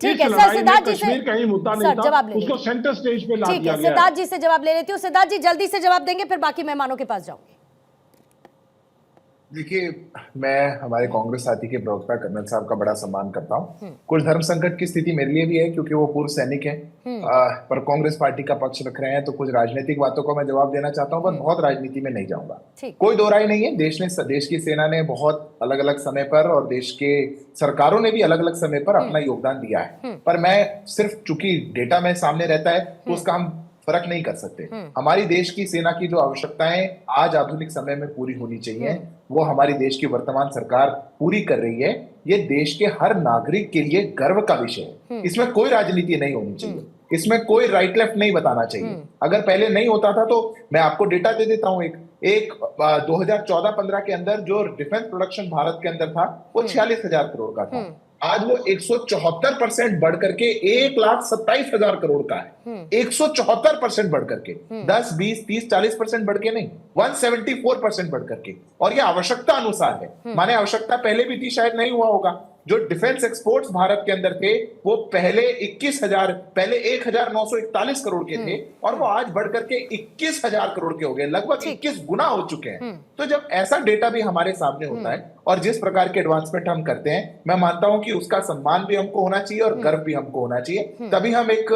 ठीक है सर, सिद्धार्थ जी से कश्मीर का ही मुद्दा नहीं था, उसको सेंटर स्टेज पे ला दिया गया। सिद्धार्थ जी से जवाब ले लेती हूँ। सिद्धार्थ जी जल्दी से जवाब देंगे, फिर बाकी मेहमानों के पास जाऊंगी। देखिए, मैं हमारे कांग्रेस साथी के प्रवक्ता कर्नल साहब का बड़ा सम्मान करता हूं। कुछ धर्म संकट की स्थिति मेरे लिए भी है क्योंकि वो पूर्व सैनिक हैं, पर कांग्रेस पार्टी का पक्ष रख रहे हैं, तो कुछ राजनीतिक बातों को मैं जवाब देना चाहता हूं, पर बहुत राजनीति में नहीं जाऊंगा। कोई दो राय नहीं है, देश की सेना ने बहुत अलग अलग समय पर और देश के सरकारों ने भी अलग अलग समय पर अपना योगदान दिया है, पर मैं सिर्फ चूंकि डेटा में सामने रहता है तो उसका हम फर्क नहीं कर सकते। हमारी देश की सेना की जो आवश्यकताएं आज आधुनिक समय में पूरी होनी चाहिए, वो हमारी देश की वर्तमान सरकार पूरी कर रही है। ये देश के हर नागरिक के लिए गर्व का विषय है। इसमें कोई राजनीति नहीं होनी चाहिए, इसमें कोई राइट लेफ्ट नहीं बताना चाहिए। अगर पहले नहीं होता था तो मैं आपको डेटा दे देता हूं। एक 2014-15 के अंदर जो डिफेंस प्रोडक्शन भारत के अंदर था वो 46,000 करोड़ का था। आज वो 174% बढ़ करके 1,27,000 करोड़ का है। 174% बढ़ करके, 10, 20, 30, 40% बढ़ के नहीं, 174% बढ़ करके। और ये आवश्यकता अनुसार है, माने आवश्यकता पहले भी थी, शायद नहीं हुआ होगा। जो डिफेंस एक्सपोर्ट्स भारत के अंदर थे वो पहले 1,941 करोड़ के थे और वो आज बढ़ करके 21,000 करोड़ के हो गए, लगभग 21 गुना हो चुके हैं। तो जब ऐसा डेटा भी हमारे सामने होता है और जिस प्रकार के एडवांसमेंट हम करते हैं, मैं मानता हूं कि उसका सम्मान भी हमको होना चाहिए और गर्व भी हमको होना चाहिए। तभी हम एक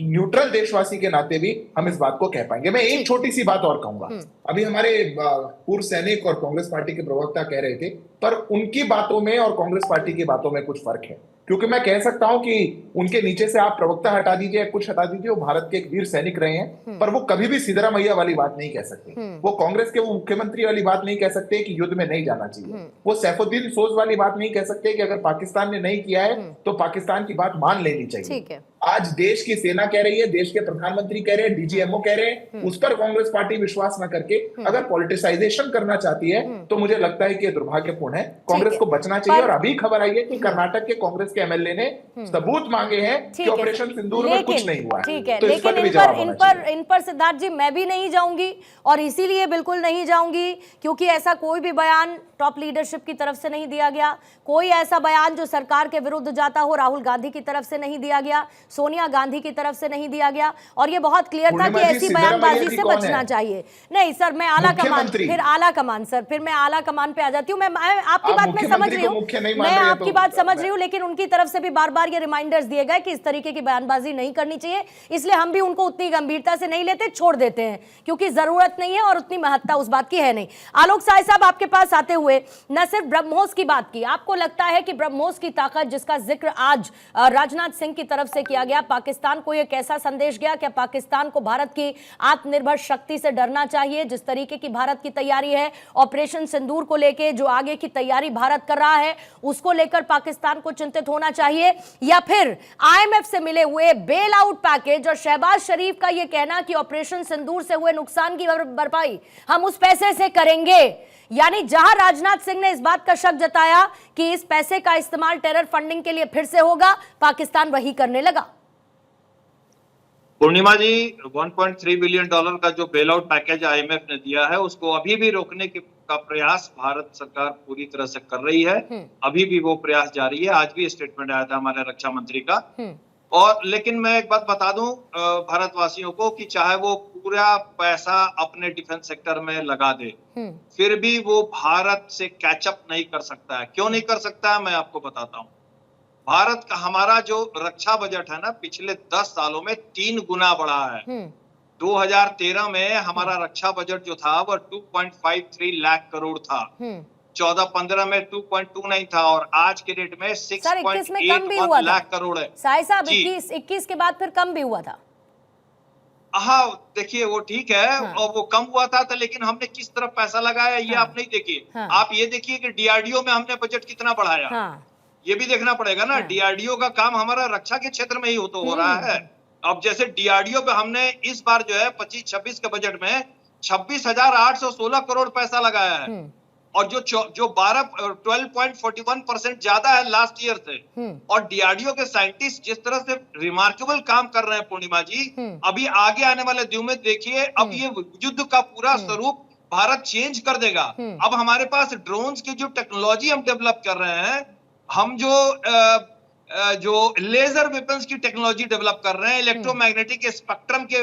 न्यूट्रल देशवासी के नाते भी हम इस बात को कह पाएंगे। मैं एक छोटी सी बात और कहूंगा, अभी हमारे पूर्व सैनिक और कांग्रेस पार्टी के प्रवक्ता कह रहे थे, पर उनकी बातों में और कांग्रेस पार्टी की बातों में कुछ फर्क है। क्योंकि मैं कह सकता हूं कि उनके नीचे से आप प्रवक्ता हटा दीजिए, कुछ हटा दीजिए, वो भारत के एक वीर सैनिक रहे हैं, पर वो कभी भी सिद्धरामैया वाली बात नहीं कह सकते। वो कांग्रेस के वो मुख्यमंत्री वाली बात नहीं कह सकते कि युद्ध में नहीं जाना चाहिए। वो सैफुद्दीन सोज वाली बात नहीं कह सकते कि अगर पाकिस्तान ने नहीं किया है तो पाकिस्तान की बात मान लेनी चाहिए। आज देश की सेना कह रही है, देश के प्रधानमंत्री कह रहे हैं, डीजीएमओ कह रहे हैं, उस पर कांग्रेस पार्टी विश्वास न करके अगर पॉलिटिसाइजेशन करना चाहती है तो मुझे लगता है कि दुर्भाग्यपूर्ण है। कांग्रेस को बचना चाहिए। और अभी खबर आई है कि कर्नाटक के कांग्रेस के एमएलए ने सबूत मांगे हैं कि ऑपरेशन सिंदूर में कुछ नहीं हुआ है। ठीक है, लेकिन इन पर सिद्धार्थ जी मैं भी नहीं जाऊंगी, और इसीलिए बिल्कुल नहीं जाऊंगी क्योंकि ऐसा कोई भी बयान टॉप लीडरशिप की तरफ से नहीं दिया गया। कोई ऐसा बयान जो सरकार के विरुद्ध जाता हो राहुल गांधी की तरफ से नहीं दिया गया, सोनिया गांधी की तरफ से नहीं दिया गया, और ये बहुत क्लियर था कि ऐसी बयानबाजी से बचना चाहिए। नहीं सर, मैं आला कमान, फिर आला कमान सर, फिर मैं आला कमान पे आ जाती हूँ। मैं आपकी बात मैं समझ रही हूँ, मैं आपकी बात समझ रही हूँ, लेकिन उनकी तरफ से भी बार बार ये रिमाइंडर्स दिए गए कि इस तरीके की बयानबाजी नहीं करनी चाहिए, इसलिए हम भी उनको उतनी गंभीरता से नहीं लेते, छोड़ देते हैं, क्योंकि जरूरत नहीं है और उतनी महत्ता उस बात की है नहीं। आलोक साय साहब, आपके पास आते हुए न सिर्फ ब्रह्मोस की बात की, आपको लगता है कि ब्रह्मोस की ताकत जिसका जिक्र आज राजनाथ सिंह की तरफ से किया गया, पाकिस्तान को यह कैसा संदेश गया? क्या पाकिस्तान को भारत की आत्मनिर्भर शक्ति से डरना चाहिए? जिस तरीके की भारत की तैयारी है ऑपरेशन सिंदूर को लेकर, जो आगे की तैयारी भारत कर रहा है, उसको लेकर पाकिस्तान को चिंतित होना चाहिए? या फिर आईएमएफ से मिले हुए बेल आउट पैकेज और शहबाज शरीफ का यह कहना कि ऑपरेशन सिंदूर से हुए नुकसान की भरपाई हम उस पैसे से करेंगे, यानी जहां राजनाथ सिंह ने इस बात का शक जताया कि इस पैसे का इस्तेमाल टेरर फंडिंग के लिए फिर से होगा, पाकिस्तान वही करने लगा? पूर्णिमा जी, $1.3 बिलियन का जो बेल आउट पैकेज आईएमएफ ने दिया है, उसको अभी भी रोकने का प्रयास भारत सरकार पूरी तरह से कर रही है। अभी भी वो प्रयास जारी है। आज भी स्टेटमेंट आया था हमारे रक्षा मंत्री का। और लेकिन मैं एक बात बता दूं भारतवासियों को कि चाहे वो पूरा पैसा अपने डिफेंस सेक्टर में लगा दे, फिर भी वो भारत से कैचअप नहीं कर सकता है। क्यों नहीं कर सकता है, मैं आपको बताता हूं। भारत का हमारा जो रक्षा बजट है ना, पिछले 10 सालों में 3 गुना बढ़ा है। 2013 में हमारा रक्षा बजट जो था वो 2.53 लाख करोड़ था, 14-15 में 2.29 था, और आज के डेट में 6.81 लाख करोड़ है। साय साहब, 21 के बाद फिर कम भी हुआ था। हाँ, देखिए वो ठीक है। और वो कम हुआ था, लेकिन हमने किस तरफ पैसा लगाया ये आप नहीं देखिए। आप ये देखिए कि डीआरडीओ में हमने बजट कितना बढ़ाया, ये भी देखना पड़ेगा ना। डीआरडीओ का काम हमारा रक्षा के क्षेत्र में ही हो रहा है। अब जैसे डीआरडीओ पे हमने इस बार जो है 25-26 के बजट में 26,816 करोड़ पैसा लगाया है, और जो 12.41% ज्यादा है लास्ट ईयर से। और डीआरडीओ के साइंटिस्ट जिस तरह से रिमार्केबल काम कर रहे हैं पूर्णिमा जी, अभी आगे आने वाले दिनों में देखिए, अब ये युद्ध का पूरा स्वरूप भारत चेंज कर देगा। अब हमारे पास ड्रोन्स की जो टेक्नोलॉजी हम डेवलप कर रहे हैं, हम जो जो लेजर वेपन्स की टेक्नोलॉजी डेवलप कर रहे हैं, इलेक्ट्रोमैग्नेटिक स्पेक्ट्रम के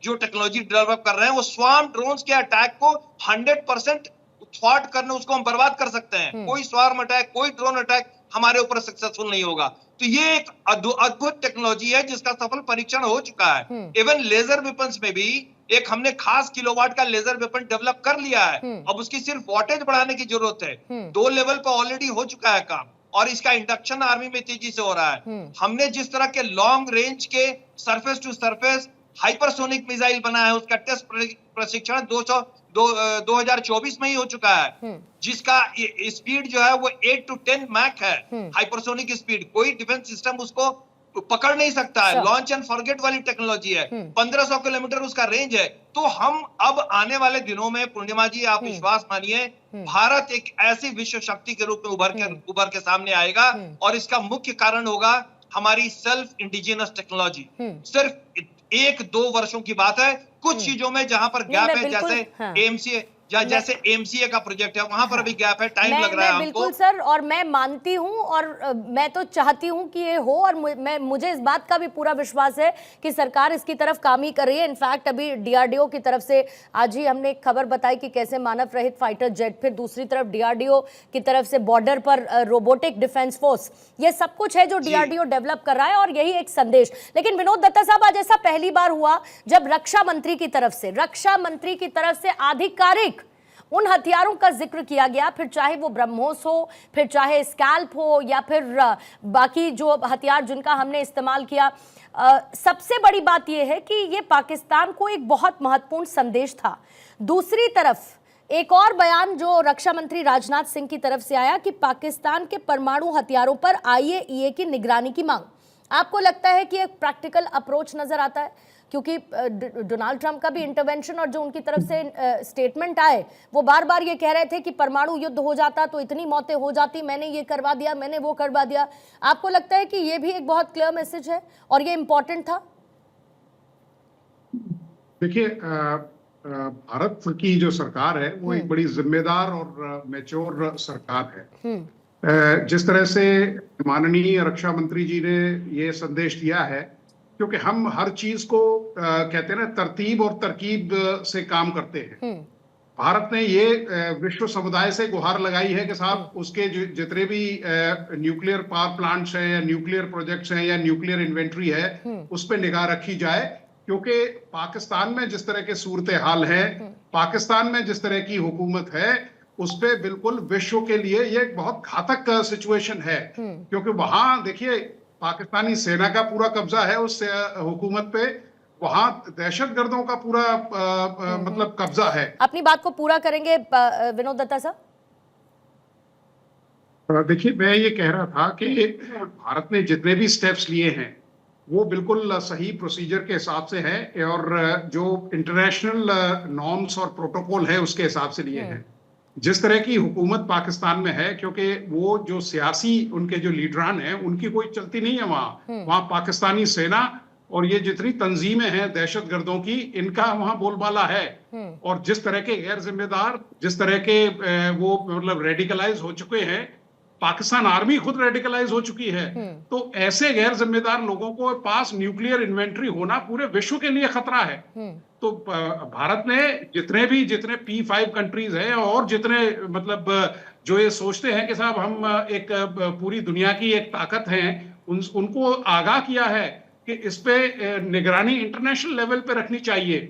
जो टेक्नोलॉजी डेवलप कर रहे हैं, वो स्वार्म ड्रोन्स के अटैक को 100% थ्वार्ट करने, उसको हम बर्बाद कर सकते हैं। कोई स्वार्म अटैक, कोई ड्रोन अटैक हमारे ऊपर सक्सेसफुल नहीं होगा। तो ये एक अद्भुत टेक्नोलॉजी है जिसका सफल परीक्षण हो चुका है। इवन लेजर वेपन्स में भी एक हमने खास किलोवाट का लेजर वेपन डेवलप कर लिया है। अब उसकी सिर्फ वॉटेज बढ़ाने की जरूरत है। 2 लेवल पर ऑलरेडी हो चुका है काम, और इसका इंडक्शन आर्मी में तेजी से हो रहा है। हमने जिस तरह के लॉन्ग रेंज के surface to surface hypersonic missile बना है, उसका टेस्ट प्रशिक्षण 2024 में ही हो चुका है, जिसका स्पीड जो है वो 8 to 10 मैक है, हाइपरसोनिक स्पीड। कोई डिफेंस सिस्टम उसको पकड़ नहीं सकता है। लॉन्च एंड फॉरगेट वाली टेक्नोलॉजी है। 1500 किलोमीटर उसका रेंज है। तो हम अब आने वाले दिनों में, पूर्णिमा जी आप विश्वास मानिए, भारत एक ऐसी विश्व शक्ति के रूप में उभर के सामने आएगा, और इसका मुख्य कारण होगा हमारी सेल्फ इंडिजिनस टेक्नोलॉजी। सिर्फ 1-2 वर्षों की बात है। कुछ चीजों में जहां पर गैप है, जैसे जैसे एमसीए का प्रोजेक्ट है, वहां पर अभी गैप है, टाइम लग रहा है हमको। बिल्कुल सर, और मैं मानती हूं, और मैं तो चाहती हूं कि ये हो, और मुझे इस बात का भी पूरा विश्वास है कि सरकार इसकी तरफ काम ही कर रही है। इनफैक्ट अभी डीआरडीओ की तरफ से आज ही हमने एक खबर बताई कि कैसे मानव रहित फाइटर जेट, फिर दूसरी तरफ डीआरडीओ की तरफ से बॉर्डर पर रोबोटिक डिफेंस फोर्स, ये सब कुछ है जो डीआरडीओ डेवलप कर रहा है, और यही एक संदेश। लेकिन विनोद दत्ता साहब, आज ऐसा पहली बार हुआ जब रक्षा मंत्री की तरफ से आधिकारिक उन हथियारों का जिक्र किया गया, फिर चाहे वो ब्रह्मोस हो, फिर चाहे स्कैल्प हो, या फिर बाकी जो हथियार जिनका हमने इस्तेमाल किया। सबसे बड़ी बात यह है कि ये पाकिस्तान को एक बहुत महत्वपूर्ण संदेश था। दूसरी तरफ एक और बयान जो रक्षा मंत्री राजनाथ सिंह की तरफ से आया कि पाकिस्तान के परमाणु हथियारों पर आईएईए की निगरानी की मांग। आपको लगता है कि एक प्रैक्टिकल अप्रोच नजर आता है? क्योंकि डोनाल्ड ट्रंप का भी इंटरवेंशन और जो उनकी तरफ से स्टेटमेंट आए, वो बार बार ये कह रहे थे कि परमाणु युद्ध हो जाता तो इतनी मौतें हो जाती, मैंने ये करवा दिया, मैंने वो करवा दिया। आपको लगता है कि ये भी एक बहुत क्लियर मैसेज है और ये इंपॉर्टेंट था? देखिए, भारत की जो सरकार है वो एक बड़ी जिम्मेदार और मैच्योर सरकार है। जिस तरह से माननीय रक्षा मंत्री जी ने ये संदेश दिया है, क्योंकि हम हर चीज को कहते हैं ना, तरतीब और तरकीब से काम करते हैं। भारत ने ये विश्व समुदाय से गुहार लगाई है कि साहब उसके जितने भी न्यूक्लियर पावर प्लांट्स हैं, या न्यूक्लियर प्रोजेक्ट्स हैं, या न्यूक्लियर इन्वेंट्री है, उस पर निगाह रखी जाए। क्योंकि पाकिस्तान में जिस तरह के सूरत हाल है, पाकिस्तान में जिस तरह की हुकूमत है, उस पे बिल्कुल विश्व के लिए ये एक बहुत घातक सिचुएशन है। क्योंकि वहां देखिए, पाकिस्तानी सेना का पूरा कब्जा है उस हुकूमत पे, वहां दहशतगर्दों का पूरा मतलब कब्जा है। अपनी बात को पूरा करेंगे विनोद दत्ता साहब? देखिए, मैं ये कह रहा था कि भारत ने जितने भी स्टेप्स लिए हैं वो बिल्कुल सही प्रोसीजर के हिसाब से है, और जो इंटरनेशनल नॉर्म्स और प्रोटोकॉल है उसके हिसाब से लिए हैं। जिस तरह की हुकूमत पाकिस्तान में है, क्योंकि वो जो सियासी उनके जो लीडरान हैं, उनकी कोई चलती नहीं है वहां पाकिस्तानी सेना और ये जितनी तंजीमें हैं दहशतगर्दों की, इनका वहां बोलबाला है। और जिस तरह के गैर जिम्मेदार, जिस तरह के वो मतलब रेडिकलाइज हो चुके हैं, पाकिस्तान आर्मी खुद रेडिकलाइज हो चुकी है। तो ऐसे गैर जिम्मेदार लोगों को पास न्यूक्लियर इन्वेंट्री होना पूरे विश्व के लिए खतरा है। तो भारत ने जितने P5 कंट्रीज हैं, और जितने मतलब जो ये सोचते हैं कि साहब हम एक पूरी दुनिया की एक ताकत हैं, उनको आगाह किया है कि इस पे निगरानी इंटरनेशनल लेवल पे रखनी चाहिए।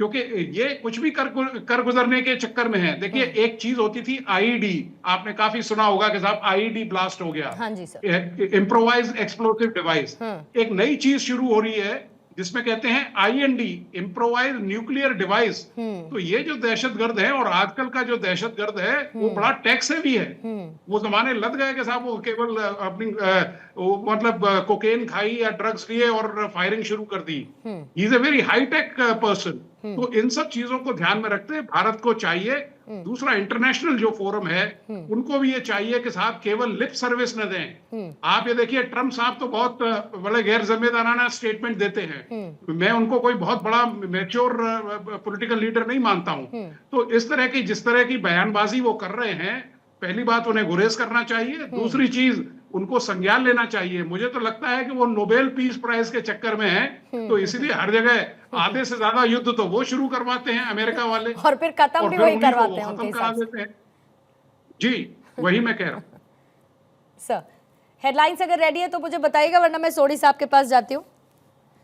क्योंकि ये कुछ भी कर गुजरने के चक्कर में है। देखिए, एक चीज होती थी आईईडी, आपने काफी सुना होगा कि साहब आईईडी ब्लास्ट हो गया, हाँ जी सर, इम्प्रोवाइज्ड एक्सप्लोसिव डिवाइस। एक नई चीज शुरू हो रही है जिसमें कहते हैं आईएनडी, इम्प्रोवाइज्ड न्यूक्लियर डिवाइस। तो ये जो दहशतगर्द है, और आजकल का जो दहशतगर्द है, वो बड़ा टैक्स हैवी है। वो जमाने लग गए कि साहब वो केवल अपनी मतलब कोकेन खाई या ड्रग्स लिए और फायरिंग शुरू कर दी। He is a very high tech person. तो इन सब चीजों को ध्यान में रखते भारत को चाहिए, दूसरा इंटरनेशनल जो फोरम है उनको भी ये चाहिए कि साहब केवल लिप सर्विस न दें। आप ये देखिए, ट्रम्प साहब तो बहुत बड़े गैर जिम्मेदाराना स्टेटमेंट देते हैं। मैं उनको कोई बहुत बड़ा मैच्योर पॉलिटिकल लीडर नहीं मानता हूं। तो इस तरह की जिस तरह की बयानबाजी वो कर रहे हैं, पहली बात उन्हें गुरेज करना चाहिए। दूसरी चीज, उनको संज्ञान लेना चाहिए। मुझे तो लगता है कि वो नोबेल पीस प्राइज के चक्कर में है, तो इसलिए हर जगह आधे से ज्यादा युद्ध तो वो शुरू करवाते हैं अमेरिका वाले, और फिर खत्म भी वही करवाते हैं, खत्म करा देते हैं। जी वही मैं कह रहा हूँ। सर हेडलाइंस अगर रेडी है तो मुझे बताइएगा, वरना मैं सोडी साहब के पास जाती हूँ।